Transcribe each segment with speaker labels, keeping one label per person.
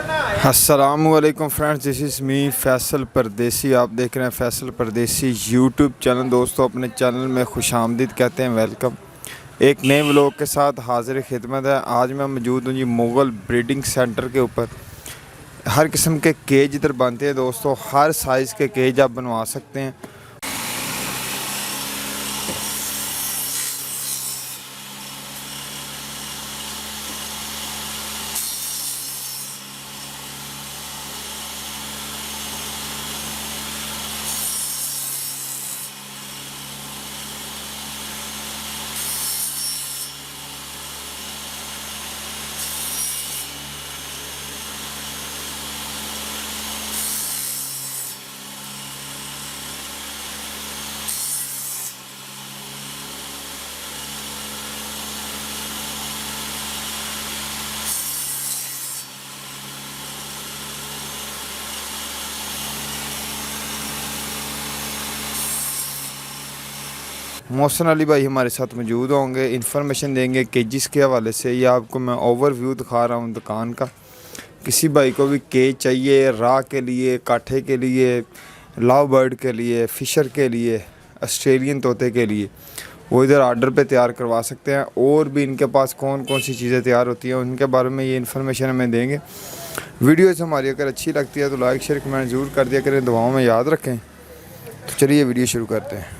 Speaker 1: अस्सलामुअलैकुम friends, this is me Faisal परदेसी। आप देख रहे हैं फैसल परदेसी यूट्यूब चैनल। दोस्तों, अपने चैनल में खुशामदीद कहते हैं, वेलकम। एक नए व्लॉग के साथ हाजिर खिदमत है। आज मैं मौजूद हूँ जी मुग़ल ब्रीडिंग सेंटर के ऊपर। हर किस्म के केज इधर बनते हैं दोस्तों, हर साइज़ के केज आप बनवा सकते हैं। मोहसिन अली भाई हमारे साथ मौजूद होंगे, इन्फॉर्मेशन देंगे केजिस के हवाले से। ये आपको मैं ओवरव्यू दिखा रहा हूँ दुकान का। किसी भाई को भी केज चाहिए रा के लिए, काठे के लिए, लव बर्ड के लिए, फ़िशर के लिए, ऑस्ट्रेलियन तोते के लिए, वो इधर आर्डर पे तैयार करवा सकते हैं। और भी इनके पास कौन कौन सी चीज़ें तैयार होती हैं उनके बारे में ये इन्फॉर्मेशन हमें देंगे। वीडियोज़ हमारी अगर अच्छी लगती है तो लाइक शेयर कमेंट ज़रूर कर दिया करें, दुआओं में याद रखें। तो चलिए वीडियो शुरू करते हैं।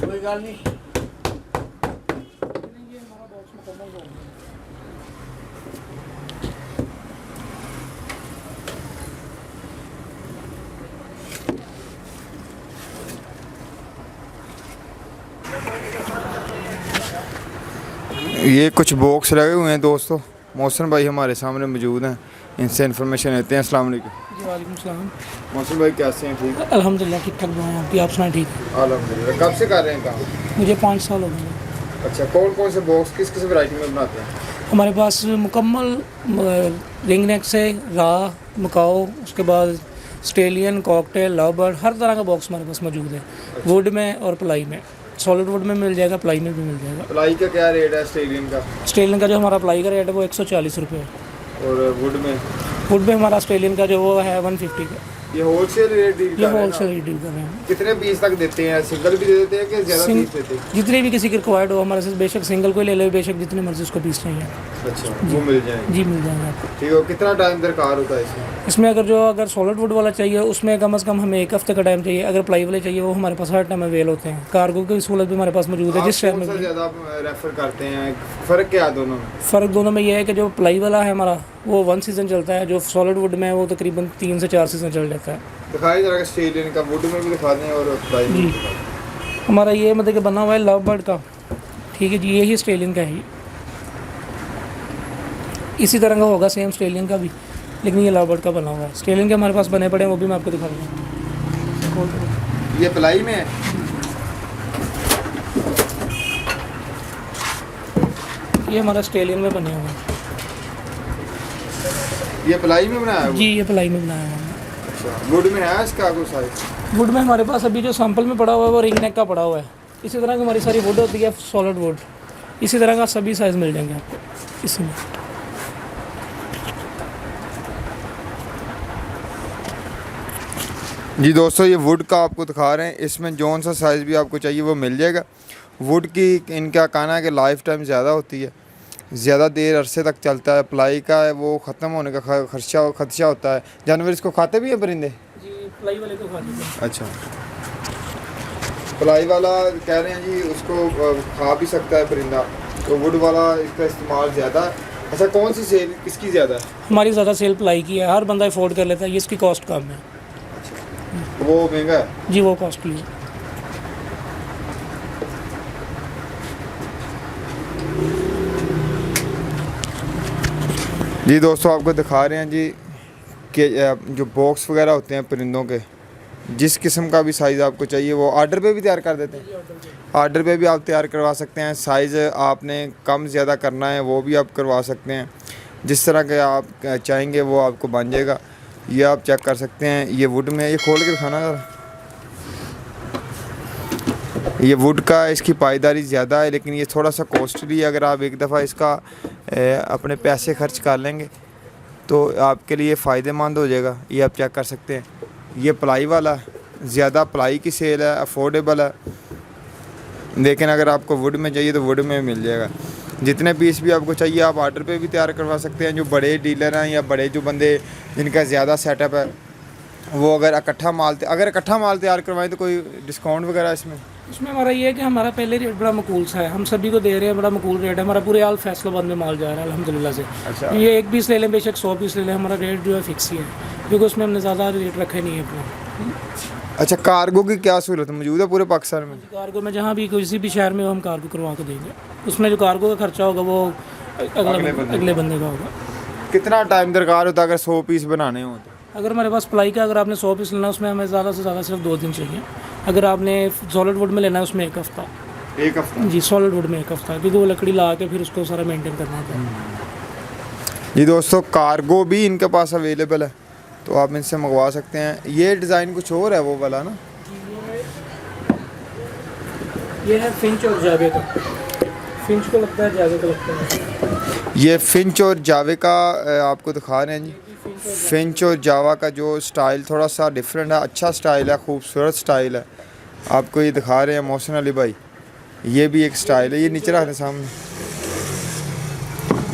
Speaker 2: कोई गल नहीं।
Speaker 1: ये कुछ बॉक्स लगे हुए हैं दोस्तों। मोहसिन भाई हमारे सामने मौजूद हैं, इनसे इन्फॉर्मेशन लेते हैं। अस्सलाम वालेकुम।
Speaker 2: जी वालेकुम सलाम।
Speaker 1: मोहसिन भाई कैसे हैं? ठीक?
Speaker 2: अल्हम्दुलिल्लाह ठीक ठाक दुआएं आपकी, आप सुनाएं? ठीक।
Speaker 1: अल्हम्दुलिल्लाह। कब से कर रहे हैं काम?
Speaker 2: मुझे 5 साल हो गए।
Speaker 1: अच्छा, कौन कौन से बॉक्स किस किस वैरायटी में बनाते हैं?
Speaker 2: हमारे पास मुकम्मल रिंग नेक से रा, मकाओ, उसके बाद ऑस्ट्रेलियन, कॉकटेल, लव बर्ड, हर तरह का बॉक्स हमारे पास मौजूद है। वुड में और प्लाई में, सॉलिड वुड में मिल जाएगा, प्लाई में भी मिल जाएगा।
Speaker 1: प्लाई का क्या रेट है ऑस्ट्रेलियन का?
Speaker 2: ऑस्ट्रेलियन का जो हमारा प्लाई का रेट है वो 140 रुपये है।
Speaker 1: और वुड में?
Speaker 2: वुड में हमारा ऑस्ट्रेलियन का जो वो है 150 का।
Speaker 1: ये होलसेल रेट डील
Speaker 2: ये
Speaker 1: कर रहे हैं
Speaker 2: होलसेल
Speaker 1: ना?
Speaker 2: डील कर रहे हैं।
Speaker 1: कितने पीस तक देते हैं? सिंगल भी दे देते हैं कि ज़्यादा पीस देते हैं?
Speaker 2: जितने भी किसी की रिक्वायर्ड हो हमारे से, बेशक सिंगल कोई ले ले, बेशक जितने मर्जी उसको पीस चाहिए।
Speaker 1: अच्छा, वो मिल जाएंगे?
Speaker 2: जी मिल जाएगा आपको।
Speaker 1: ठीक है। कितना टाइम दरकार होता है इसमें?
Speaker 2: इसमें अगर सॉलिड वुड वाला चाहिए उसमें कम से कम हमें 1 हफ्ते का टाइम चाहिए। अगर प्लाई वाले चाहिए वो हमारे पास हर टाइम अवेल होते हैं। कार्गो की सहूलत भी हमारे पास मौजूद है। जिस शहर में भी
Speaker 1: ज़्यादा रेफर करते हैं, फ़र्क क्या है दोनों में?
Speaker 2: फ़र्क दोनों में ये है कि जो प्लाई वाला है हमारा वो 1 सीज़न चलता है, जो सॉलिड वुड में है वो तकरीबन 3 से 4 सीज़न चल जाता है।
Speaker 1: दिखाई जरा ऑस्ट्रेलियन का, वुड में भी दिखा दें और प्लाई में
Speaker 2: जी।
Speaker 1: भी दिखा दें।
Speaker 2: हमारा ये मतलब कि बना हुआ है लव बर्ड का, ठीक है जी, यही ऑस्ट्रेलियन का है ये। इसी तरह का होगा सेम ऑस्ट्रेलियन का भी, लेकिन ये लव बर्ड का बना हुआ है। ऑस्ट्रेलियन के हमारे पास बने पड़े हैं, वो भी मैं आपको दिखा दूँगा।
Speaker 1: ये प्लाई में है।
Speaker 2: ये हमारा ऑस्ट्रेलियन में बने हुए हैं
Speaker 1: ये प्लाई में बनाया है वो?
Speaker 2: जी, ये प्लाई में बनाया हुआ है।
Speaker 1: अच्छा, वुड में है इसका कोई साइज?
Speaker 2: वुड में हमारे पास अभी जो सैंपल में पड़ा हुआ है वो रिंग नेक का पड़ा हुआ है। इसी तरह की हमारी सारी वुड होती है, सॉलिड वुड। इसी तरह का सभी साइज़ मिल जाएंगे आपको इसमें।
Speaker 1: जी दोस्तों, ये वुड का आपको दिखा रहे हैं, इसमें जौन सा साइज़ भी आपको चाहिए वो मिल जाएगा। वुड की इनका कहना है कि लाइफ टाइम ज़्यादा होती है, ज़्यादा देर अरसे तक चलता है। प्लाई का है वो ख़त्म होने का खदशा होता है। जानवर इसको खाते भी हैं परिंदे?
Speaker 2: जी, प्लाई वाले को खा देते हैं।
Speaker 1: अच्छा, प्लाई वाला कह रहे हैं जी उसको खा भी सकता है परिंदा, तो वुड वाला इसका इस्तेमाल ज़्यादा है। अच्छा, कौन सी सेल किसकी ज़्यादा है?
Speaker 2: हमारी ज़्यादा सेल प्लाई की है, हर बंदा अफोर्ड कर लेता है, ये इसकी कॉस्ट कम है।
Speaker 1: वो महंगा है?
Speaker 2: जी, वो कॉस्टली है।
Speaker 1: जी दोस्तों, आपको दिखा रहे हैं जी कि जो बॉक्स वगैरह होते हैं परिंदों के, जिस किस्म का भी साइज़ आपको चाहिए वो ऑर्डर पे भी तैयार कर देते हैं। ऑर्डर पे भी आप तैयार करवा सकते हैं। साइज़ आपने कम ज़्यादा करना है वो भी आप करवा सकते हैं। जिस तरह के आप चाहेंगे वो आपको बन जाएगा। ये आप चेक कर सकते हैं। ये वुड में, ये खोल के दिखाना ज़रा। ये वुड का, इसकी पायदारी ज़्यादा है, लेकिन ये थोड़ा सा कॉस्टली है। अगर आप एक दफ़ा इसका अपने पैसे खर्च कर लेंगे तो आपके लिए फ़ायदेमंद हो जाएगा। ये आप चेक कर सकते हैं। ये प्लाई वाला, ज़्यादा प्लाई की सेल है, अफोर्डेबल है। लेकिन अगर आपको वुड में चाहिए तो वुड में मिल जाएगा। जितने पीस भी आपको चाहिए आप ऑर्डर पे भी तैयार करवा सकते हैं। जो बड़े डीलर हैं या बड़े जो बंदे जिनका ज़्यादा सेटअप है, वो अगर इकट्ठा माल तैयार करवाएं तो कोई डिस्काउंट वगैरह
Speaker 2: इसमें हमारा ये है कि हमारा पहले रेट बड़ा मकूल सा है, हम सभी को दे रहे हैं, बड़ा मकूल रेट है हमारा। पूरे आल फैसलाबाद में माल जा रहा है अल्हम्दुलिल्लाह से।
Speaker 1: अच्छा।
Speaker 2: ये एक पीस ले लें, बेशक 100 पीस ले लें, हमारा रेट जो है फिक्स ही है, क्योंकि उसमें हमने ज़्यादा रेट रखे नहीं है अपना।
Speaker 1: अच्छा, कार्गो की क्या सहूलत मौजूद है पूरे पाकिस्तान में?
Speaker 2: कार्गो में जहाँ भी किसी भी शहर में हो हम कार्गो करवा के देंगे। उसमें जो कार्गो का खर्चा होगा वो अगले बंदे का होगा।
Speaker 1: कितना टाइम दरकार होता है अगर 100 पीस बनाने हो तो?
Speaker 2: अगर हमारे पास प्लाई का, अगर आपने 100 पीस लेना है उसमें हमें ज़्यादा से ज़्यादा सिर्फ 2 दिन चाहिए। अगर आपने सॉलिड वुड में लेना है उसमें 1 हफ़्ता।
Speaker 1: 1 हफ्ता?
Speaker 2: जी, सॉलिड वुड में 1 हफ़्ता, क्योंकि वो लकड़ी ला के फिर उसको सारा मेंटेन करना होता है।
Speaker 1: जी दोस्तों, कार्गो भी इनके पास अवेलेबल है, तो आप इनसे मंगवा सकते हैं। ये डिज़ाइन कुछ और है वो वाला ना?
Speaker 2: ये है फिंच और जावे का। फिंच को लगता है, जावे को लगता है।
Speaker 1: ये फिंच और जावे का आपको दिखा रहे हैं जी। फिंच और जावा का जो स्टाइल थोड़ा सा डिफरेंट है, अच्छा स्टाइल है, खूबसूरत स्टाइल है। आपको ये दिखा रहे हैं मोहसिन अली भाई। ये भी एक स्टाइल है, ये नीचे रखते सामने।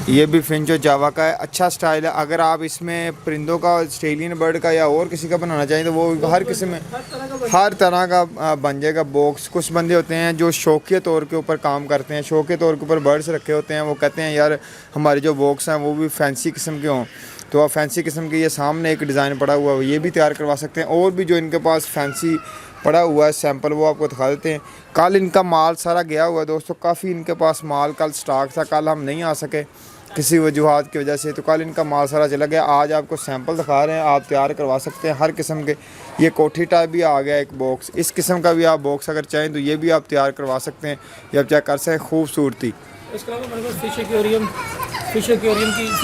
Speaker 1: ये भी फिंच और जावा का है, अच्छा स्टाइल है। अगर आप इसमें परिंदों का, ऑस्ट्रेलियन बर्ड का या और किसी का बनाना चाहें तो वो हर किस्म में, हर तरह का बन जाएगा बॉक्स। कुछ बंदे होते हैं जो शौकिया तौर के ऊपर काम करते हैं, शौकिया तौर के ऊपर बर्ड्स रखे होते हैं। वो कहते हैं यार हमारे जो बॉक्स हैं वो भी फैंसी किस्म के हों, तो आप फैंसी किस्म के, ये सामने एक डिज़ाइन पड़ा हुआ है, ये भी तैयार करवा सकते हैं। और भी जो इनके पास फैंसी पड़ा हुआ है सैंपल, वो आपको दिखा देते हैं। कल इनका माल सारा गया हुआ है दोस्तों, काफ़ी इनके पास माल कल स्टॉक था। कल हम नहीं आ सके किसी वजूहात की वजह से, तो कल इनका माल सारा चला गया। आज आपको सैंपल दिखा रहे हैं, आप तैयार करवा सकते हैं हर किस्म के। ये कोठी टाइप भी आ गया एक बॉक्स, इस किस्म का भी आप बॉक्स अगर चाहें तो ये भी आप तैयार करवा सकते हैं। ये आप चेक कर सकते हैं खूबसूरती।
Speaker 2: इसके अलावा हमारे पास फिश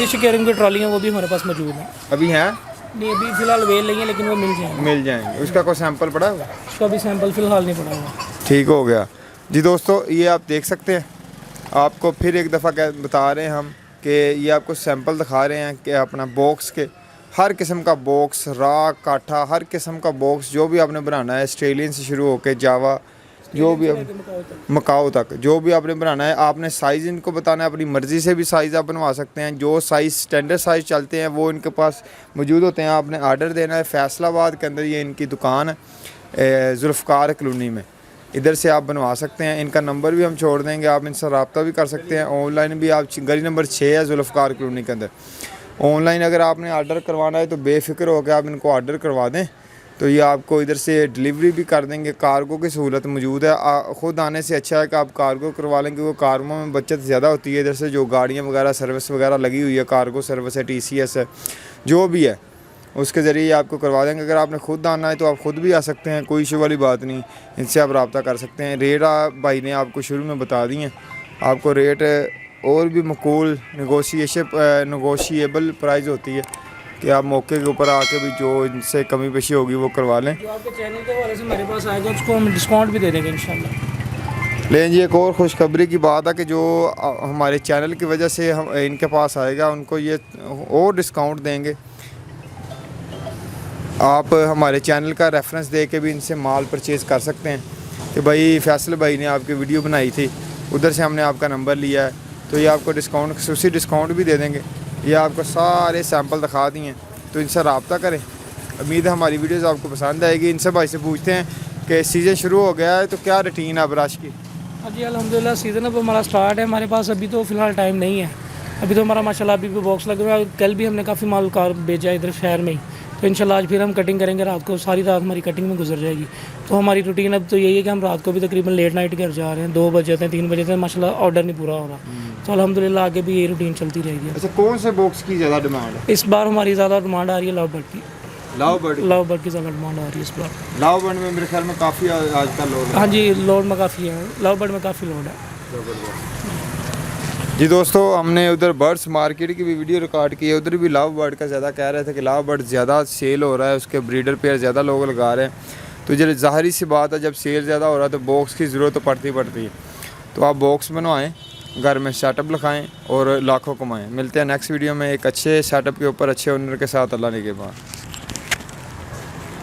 Speaker 2: एक्वेरियम की ट्रॉली है, वो भी हमारे पास मौजूद है।
Speaker 1: अभी हैं?
Speaker 2: नहीं, अभी फ़िलहाल वेल नहीं है, लेकिन वो मिल जाएंगे।
Speaker 1: उसका कोई सैंपल पड़ा हुआ?
Speaker 2: उसका भी सैंपल फ़िलहाल नहीं पड़ा हुआ।
Speaker 1: ठीक हो गया जी दोस्तों, ये आप देख सकते हैं। आपको फिर एक दफ़ा क्या बता रहे हैं हम कि ये आपको सैंपल दिखा रहे हैं कि अपना बॉक्स के हर किस्म का बॉक्स, राग काठा, हर किस्म का बॉक्स जो भी आपने बनाना है, ऑस्ट्रेलियन से शुरू होकर जावा, जो भी मकाओ तक जो भी आपने बनाना है, आपने साइज़ इनको बताना है। अपनी मर्ज़ी से भी साइज़ आप बनवा सकते हैं। जो साइज़ स्टैंडर्ड साइज़ चलते हैं वो इनके पास मौजूद होते हैं। आपने आर्डर देना है। फैसलाबाद के अंदर ये इनकी दुकान है, जुल्फ़कार कॉलोनी में। इधर से आप बनवा सकते हैं। इनका नंबर भी हम छोड़ देंगे, आप इनसे रब्ता भी कर सकते हैं। ऑनलाइन भी आप, गली नंबर 6 है जुल्फ़कार कॉलोनी के अंदर। ऑनलाइन अगर आपने आर्डर करवाना है तो बेफ़िक्र होकर आप इनको आर्डर करवा दें, तो ये आपको इधर से डिलीवरी भी कर देंगे। कार्गो की सहूलत मौजूद है। ख़ुद आने से अच्छा है कि आप कार्गो करवा लें, क्योंकि कार्गो में बचत ज़्यादा होती है। इधर से जो गाड़ियाँ वगैरह सर्विस वगैरह लगी हुई है, कार्गो सर्विस है, TCS है, जो भी है, उसके ज़रिए आपको करवा देंगे। अगर आपने खुद आना है तो आप ख़ुद भी आ सकते हैं, कोई इशू वाली बात नहीं, इनसे आप रब्ता कर सकते हैं। रेट भाई ने आपको शुरू में बता दिए हैं, आपको रेट और भी मकूल नेगोशिएबल प्राइस होती है कि आप मौके के ऊपर आके भी जो इनसे कमी पेशी होगी वो करवा लें।
Speaker 2: जो आपके चैनल के हवाले से हमारे पास आएगा उसको हम डिस्काउंट भी दे देंगे इंशाल्लाह।
Speaker 1: लेकिन ये एक और खुशखबरी की बात है कि जो हमारे चैनल की वजह से हम इनके पास आएगा उनको ये और डिस्काउंट देंगे। आप हमारे चैनल का रेफरेंस दे के भी इनसे माल परचेज़ कर सकते हैं कि भाई फैसल भाई ने आपकी वीडियो बनाई थी, उधर से हमने आपका नंबर लिया है, तो ये आपको डिस्काउंट, खसूसी डिस्काउंट भी दे देंगे। ये आपको सारे सैंपल दिखा दिए हैं, तो इनसे रब्ता करें। उम्मीद है हमारी वीडियोज़ आपको पसंद आएगी। इनसे भाई से पूछते हैं कि सीज़न शुरू हो गया है तो क्या रूटीन है अब रश की?
Speaker 2: हाँ जी, अल्हम्दुलिल्लाह सीज़न अब हमारा स्टार्ट है। हमारे पास अभी तो फ़िलहाल टाइम नहीं है, अभी तो हमारा माशाल्लाह अभी भी बॉक्स लगे हुए हैं। कल भी हमने काफ़ी माल कार भेजा इधर शहर में ही, तो इंशाल्लाह आज फिर हम कटिंग करेंगे। रात को सारी रात हमारी कटिंग में गुजर जाएगी। तो हमारी रूटीन अब तो यही है कि हम रात को भी तकरीबन लेट नाइट घर जा रहे हैं, 2 बजे थे, 3 बजे थे, माशाल्लाह ऑर्डर नहीं पूरा हो रहा। तो अल्हम्दुलिल्लाह आगे भी यही रूटीन चलती रहेगी।
Speaker 1: अच्छा, कौन से बॉक्स की ज़्यादा डिमांड है
Speaker 2: इस बार हमारी ज़्यादा डिमांड आ रही है लव बर्ड की। लव बर्ड की ज़्यादा डिमांड आ रही है इस बार।
Speaker 1: लव बर्ड में मेरे ख्याल में काफ़ी आजकल लोड।
Speaker 2: हाँ जी, लोड में काफ़ी है, लव बर्ड में काफ़ी लोड है।
Speaker 1: जी दोस्तों, हमने उधर बर्ड्स मार्केट की भी वीडियो रिकॉर्ड की है, उधर भी लव बर्ड का ज़्यादा कह रहे थे कि लव बर्ड ज़्यादा सेल हो रहा है, उसके ब्रीडर पेयर ज़्यादा लोग लगा रहे हैं। तो जब ज़ाहिरी सी बात है, जब सेल ज़्यादा हो रहा है तो बॉक्स की ज़रूरत तो पड़ती है। तो आप बॉक्स बनवाएं, घर में सेटअप लगाएं और लाखों कमाएं। मिलते हैं नेक्स्ट वीडियो में एक अच्छे सेटअप के ऊपर अच्छे ओनर के साथ। अल्लाह ने के बाद।